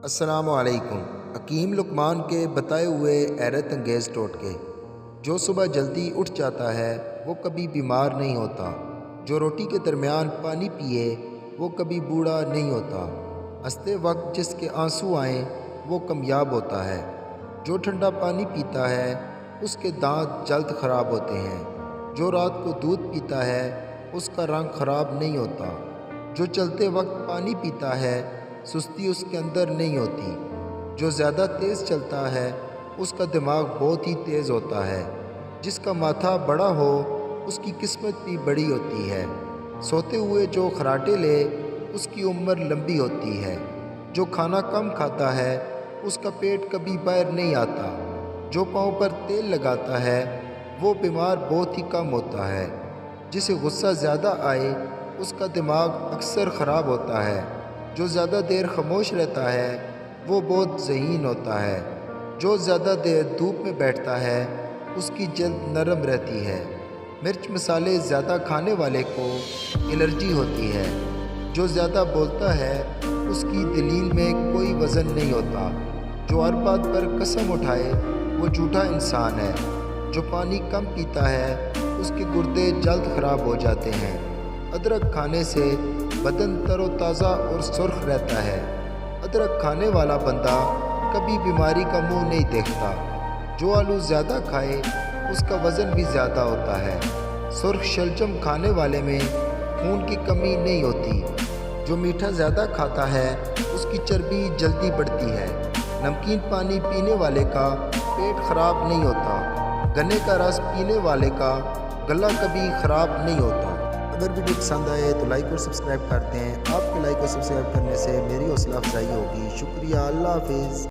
السلام علیکم۔ حکیم لقمان کے بتائے ہوئے حیرت انگیز ٹوٹکے۔ جو صبح جلدی اٹھ جاتا ہے وہ کبھی بیمار نہیں ہوتا۔ جو روٹی کے درمیان پانی پیے وہ کبھی بوڑھا نہیں ہوتا۔ ہنستے وقت جس کے آنسو آئیں وہ کامیاب ہوتا ہے۔ جو ٹھنڈا پانی پیتا ہے اس کے دانت جلد خراب ہوتے ہیں۔ جو رات کو دودھ پیتا ہے اس کا رنگ خراب نہیں ہوتا۔ جو چلتے وقت پانی پیتا ہے سستی اس کے اندر نہیں ہوتی۔ جو زیادہ تیز چلتا ہے اس کا دماغ بہت ہی تیز ہوتا ہے۔ جس کا ماتھا بڑا ہو اس کی قسمت بھی بڑی ہوتی ہے۔ سوتے ہوئے جو خراٹے لے اس کی عمر لمبی ہوتی ہے۔ جو کھانا کم کھاتا ہے اس کا پیٹ کبھی باہر نہیں آتا۔ جو پاؤں پر تیل لگاتا ہے وہ بیمار بہت ہی کم ہوتا ہے۔ جسے غصہ زیادہ آئے اس کا دماغ اکثر خراب ہوتا ہے۔ جو زیادہ دیر خاموش رہتا ہے وہ بہت ذہین ہوتا ہے۔ جو زیادہ دیر دھوپ میں بیٹھتا ہے اس کی جلد نرم رہتی ہے۔ مرچ مسالے زیادہ کھانے والے کو الرجی ہوتی ہے۔ جو زیادہ بولتا ہے اس کی دلیل میں کوئی وزن نہیں ہوتا۔ جو ہر بات پر قسم اٹھائے وہ جھوٹا انسان ہے۔ جو پانی کم پیتا ہے اس کے گردے جلد خراب ہو جاتے ہیں۔ ادرک کھانے سے بدن تر و تازہ اور سرخ رہتا ہے۔ ادرک کھانے والا بندہ کبھی بیماری کا منہ نہیں دیکھتا۔ جو آلو زیادہ کھائے اس کا وزن بھی زیادہ ہوتا ہے۔ سرخ شلجم کھانے والے میں خون کی کمی نہیں ہوتی۔ جو میٹھا زیادہ کھاتا ہے اس کی چربی جلدی بڑھتی ہے۔ نمکین پانی پینے والے کا پیٹ خراب نہیں ہوتا۔ گنے کا رس پینے والے کا گلا کبھی خراب نہیں ہوتا۔ اگر ویڈیو پسند آئے تو لائک اور سبسکرائب کرتے ہیں۔ آپ کے لائک اور سبسکرائب کرنے سے میری حوصلہ افزائی ہوگی۔ شکریہ، اللہ حافظ۔